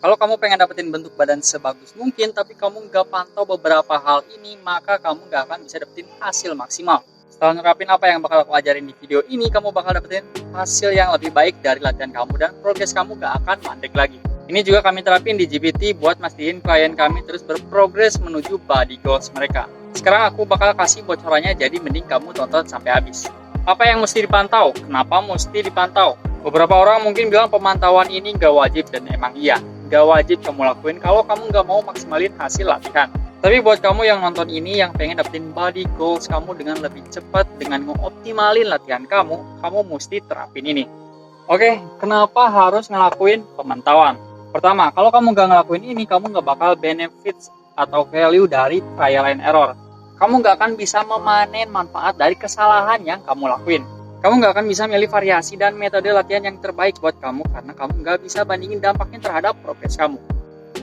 Kalau kamu pengen dapetin bentuk badan sebagus mungkin, tapi kamu nggak pantau beberapa hal ini, maka kamu nggak akan bisa dapetin hasil maksimal. Setelah nerapin apa yang bakal aku ajarin di video ini, kamu bakal dapetin hasil yang lebih baik dari latihan kamu dan progres kamu gak akan mandek lagi. Ini juga kami terapin di GPT buat mastiin klien kami terus berprogres menuju body goals mereka. Sekarang aku bakal kasih bocorannya, jadi mending kamu tonton sampai habis. Apa yang mesti dipantau? Kenapa mesti dipantau? Beberapa orang mungkin bilang pemantauan ini nggak wajib, dan emang iya, nggak wajib kamu lakuin kalau kamu nggak mau maksimalin hasil latihan. Tapi buat kamu yang nonton ini, yang pengen dapetin body goals kamu dengan lebih cepat, dengan mengoptimalin latihan kamu mesti terapin ini. Oke, kenapa harus ngelakuin pemantauan? Pertama, kalau kamu nggak ngelakuin ini, kamu nggak bakal benefits atau value dari trial and error. Kamu nggak akan bisa memanen manfaat dari kesalahan yang kamu lakuin. Kamu nggak akan bisa milih variasi dan metode latihan yang terbaik buat kamu karena kamu nggak bisa bandingin dampaknya terhadap progres kamu.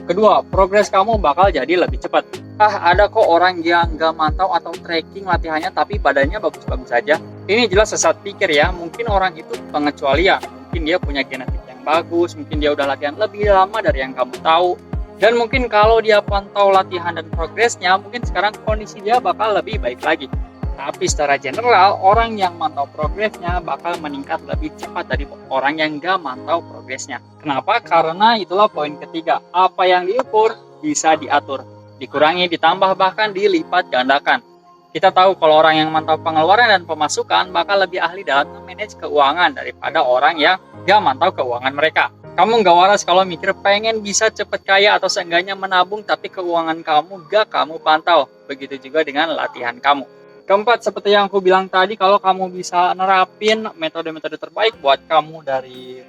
Kedua, progres kamu bakal jadi lebih cepat. Ada kok orang yang nggak mantau atau tracking latihannya tapi badannya bagus-bagus saja. Ini jelas sesat pikir ya, mungkin orang itu pengecualian. Mungkin dia punya genetik yang bagus, mungkin dia udah latihan lebih lama dari yang kamu tahu. Dan mungkin kalau dia pantau latihan dan progresnya, mungkin sekarang kondisi dia bakal lebih baik lagi. Tapi secara general, orang yang mantau progresnya bakal meningkat lebih cepat dari orang yang nggak mantau progresnya. Kenapa? Karena itulah poin ketiga. Apa yang diukur bisa diatur, dikurangi, ditambah, bahkan dilipat gandakan. Kita tahu kalau orang yang mantau pengeluaran dan pemasukan bakal lebih ahli dalam manage keuangan daripada orang yang nggak mantau keuangan mereka. Kamu nggak waras kalau mikir pengen bisa cepet kaya atau seenggaknya menabung, tapi keuangan kamu nggak kamu pantau. Begitu juga dengan latihan kamu. Keempat, seperti yang aku bilang tadi, kalau kamu bisa nerapin metode-metode terbaik buat kamu dari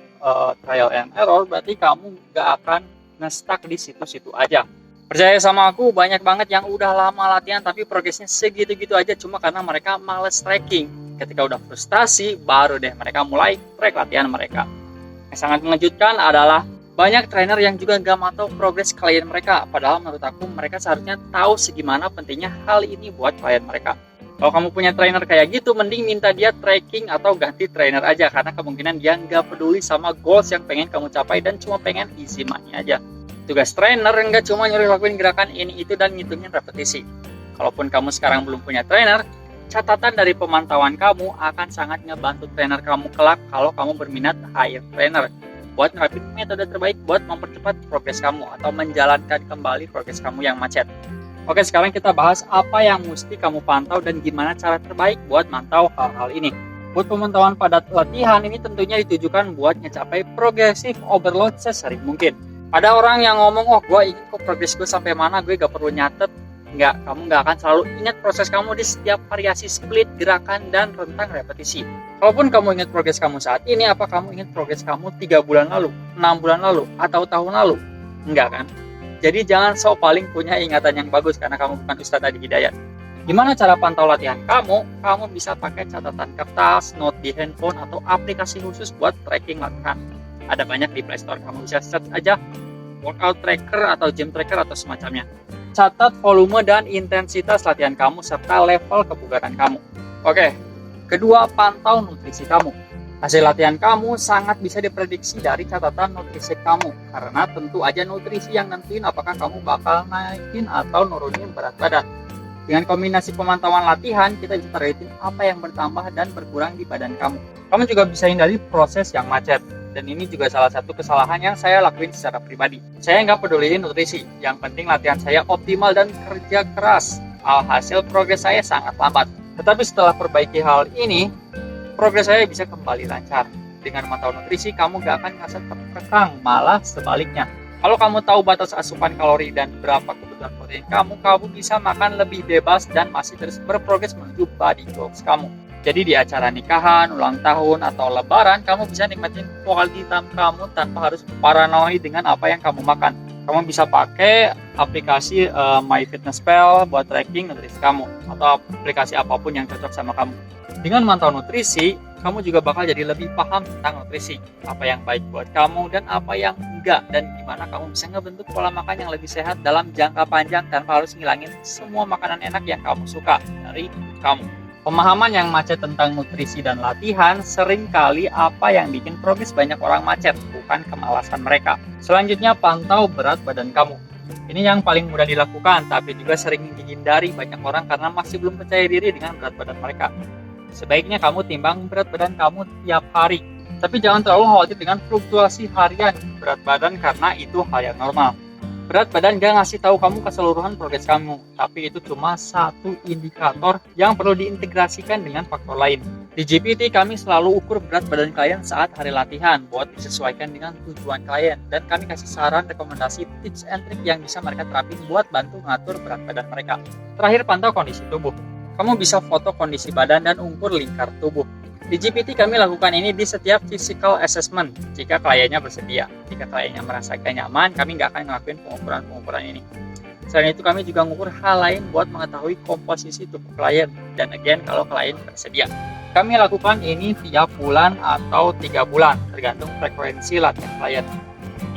trial and error, berarti kamu nggak akan nge-stuck di situ-situ aja. Percaya sama aku, banyak banget yang udah lama latihan tapi progresnya segitu-gitu aja cuma karena mereka males tracking. Ketika udah frustasi, baru deh mereka mulai track latihan mereka. Yang sangat mengejutkan adalah banyak trainer yang juga nggak mantau progres klien mereka. Padahal menurut aku mereka seharusnya tahu segimana pentingnya hal ini buat klien mereka. Kalau kamu punya trainer kayak gitu, mending minta dia tracking atau ganti trainer aja, karena kemungkinan dia nggak peduli sama goals yang pengen kamu capai dan cuma pengen easy money aja. Tugas trainer nggak cuma nyuruh lakuin gerakan ini itu dan ngitungin repetisi. Kalaupun kamu sekarang belum punya trainer, catatan dari pemantauan kamu akan sangat ngebantu trainer kamu kelak kalau kamu berminat hire trainer buat nerapin metode terbaik buat mempercepat progres kamu atau menjalankan kembali progres kamu yang macet. Oke, sekarang kita bahas apa yang mesti kamu pantau dan gimana cara terbaik buat mantau hal-hal ini. Buat pemantauan pada latihan ini tentunya ditujukan buat ngecapai progressive overload sesering mungkin. Ada orang yang ngomong, gue ingin kok progres gue sampai mana, gue gak perlu nyatet. Enggak, kamu gak akan selalu ingat proses kamu di setiap variasi split, gerakan, dan rentang repetisi. Kalaupun kamu ingat progres kamu saat ini, apa kamu ingat progres kamu 3 bulan lalu, 6 bulan lalu, atau tahun lalu? Enggak kan? Jadi jangan sok paling punya ingatan yang bagus karena kamu bukan Ustadz Adi Hidayat. Gimana cara pantau latihan kamu? Kamu bisa pakai catatan kertas, note di handphone, atau aplikasi khusus buat tracking latihan. Ada banyak di Play Store, kamu bisa search aja workout tracker atau gym tracker atau semacamnya. Catat volume dan intensitas latihan kamu serta level kebugaran kamu. Oke, kedua, pantau nutrisi kamu. Hasil latihan kamu sangat bisa diprediksi dari catatan nutrisi kamu, karena tentu aja nutrisi yang nentuin apakah kamu bakal naikin atau nurunin berat badan. Dengan kombinasi pemantauan latihan, kita bisa targetin apa yang bertambah dan berkurang di badan kamu. Kamu juga bisa hindari proses yang macet. Dan ini juga salah satu kesalahan yang saya lakuin secara pribadi. Saya nggak peduliin nutrisi, yang penting latihan saya optimal dan kerja keras. Alhasil progres saya sangat lambat. Tetapi setelah perbaiki hal ini, progres saya bisa kembali lancar. Dengan memantau nutrisi, kamu gak akan merasa terkekang, malah sebaliknya. Kalau kamu tahu batas asupan kalori dan berapa kebutuhan protein kamu bisa makan lebih bebas dan masih terus berprogres menuju body goals kamu. Jadi di acara nikahan, ulang tahun, atau lebaran, kamu bisa nikmatin quality time kamu tanpa harus paranoid dengan apa yang kamu makan. Kamu bisa pakai aplikasi MyFitnessPal buat tracking nutrisi kamu, atau aplikasi apapun yang cocok sama kamu. Dengan memantau nutrisi, kamu juga bakal jadi lebih paham tentang nutrisi, apa yang baik buat kamu dan apa yang enggak, dan gimana kamu bisa ngebentuk pola makan yang lebih sehat dalam jangka panjang tanpa harus ngilangin semua makanan enak yang kamu suka dari kamu. Pemahaman yang macet tentang nutrisi dan latihan seringkali apa yang bikin progres banyak orang macet, bukan kemalasan mereka. Selanjutnya, pantau berat badan kamu. Ini yang paling mudah dilakukan, tapi juga sering dihindari banyak orang karena masih belum percaya diri dengan berat badan mereka. Sebaiknya kamu timbang berat badan kamu tiap hari. Tapi jangan terlalu khawatir dengan fluktuasi harian berat badan karena itu hal yang normal. Berat badan gak ngasih tahu kamu keseluruhan progres kamu, tapi itu cuma satu indikator yang perlu diintegrasikan dengan faktor lain. Di GPT kami selalu ukur berat badan klien saat hari latihan buat disesuaikan dengan tujuan klien, dan kami kasih saran, rekomendasi, tips and trick yang bisa mereka terapin buat bantu mengatur berat badan mereka. Terakhir, pantau kondisi tubuh. Kamu bisa foto kondisi badan dan ukur lingkar tubuh. Di GPT kami lakukan ini di setiap physical assessment jika kliennya bersedia. Jika kliennya merasa nyaman, kami nggak akan ngelakuin pengukuran ini. Selain itu, kami juga mengukur hal lain buat mengetahui komposisi tubuh klien. Dan again, kalau klien bersedia. Kami lakukan ini tiap bulan atau 3 bulan, tergantung frekuensi latihan klien.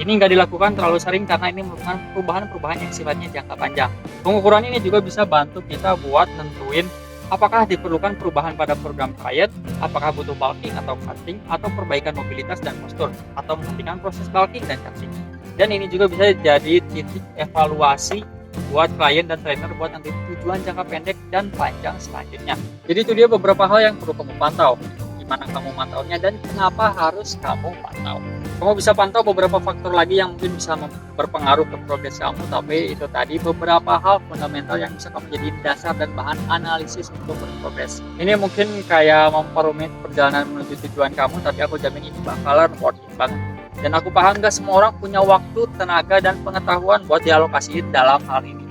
Ini nggak dilakukan terlalu sering karena ini merupakan perubahan-perubahan yang sifatnya jangka panjang. Pengukuran ini juga bisa bantu kita buat nentuin apakah diperlukan perubahan pada program klien, apakah butuh bulking atau cutting, atau perbaikan mobilitas dan postur, atau menghentikan proses bulking dan cutting. Dan ini juga bisa jadi titik evaluasi buat klien dan trainer buat nanti tujuan jangka pendek dan panjang selanjutnya. Jadi itu dia beberapa hal yang perlu kamu pantau. Gimana kamu mantaunya dan kenapa harus kamu pantau. Kamu bisa pantau beberapa faktor lagi yang mungkin bisa berpengaruh ke progres kamu, tapi itu tadi beberapa hal fundamental yang bisa kamu jadi dasar dan bahan analisis untuk berprogres. Ini mungkin kayak memperumit perjalanan menuju tujuan kamu, tapi aku jamin ini bakalan worth it banget. Dan aku paham gak semua orang punya waktu, tenaga, dan pengetahuan buat dialokasiin dalam hal ini.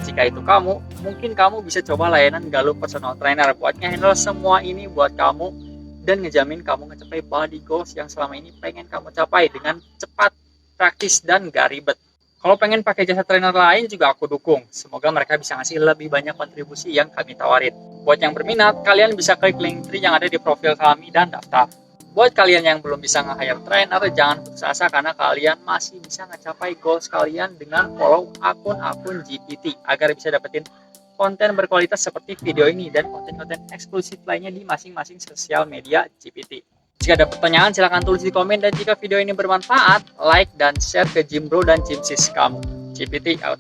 Jika itu kamu, mungkin kamu bisa coba layanan Galuh Personal Trainer buat nge-handle semua ini buat kamu dan ngejamin kamu ngecapai body goals yang selama ini pengen kamu capai dengan cepat, praktis, dan gak ribet. Kalau pengen pakai jasa trainer lain juga aku dukung. Semoga mereka bisa ngasih lebih banyak kontribusi yang kami tawarin. Buat yang berminat, kalian bisa klik link tree yang ada di profil kami dan daftar. Buat kalian yang belum bisa nge-hire trainer, jangan putus asa karena kalian masih bisa ngecapai goals kalian dengan follow akun-akun GPT agar bisa dapetin konten berkualitas seperti video ini dan konten-konten eksklusif lainnya di masing-masing sosial media GPT. Jika ada pertanyaan silahkan tulis di komen, dan jika video ini bermanfaat, like dan share ke Jimbro dan Jimsis kamu. GPT out.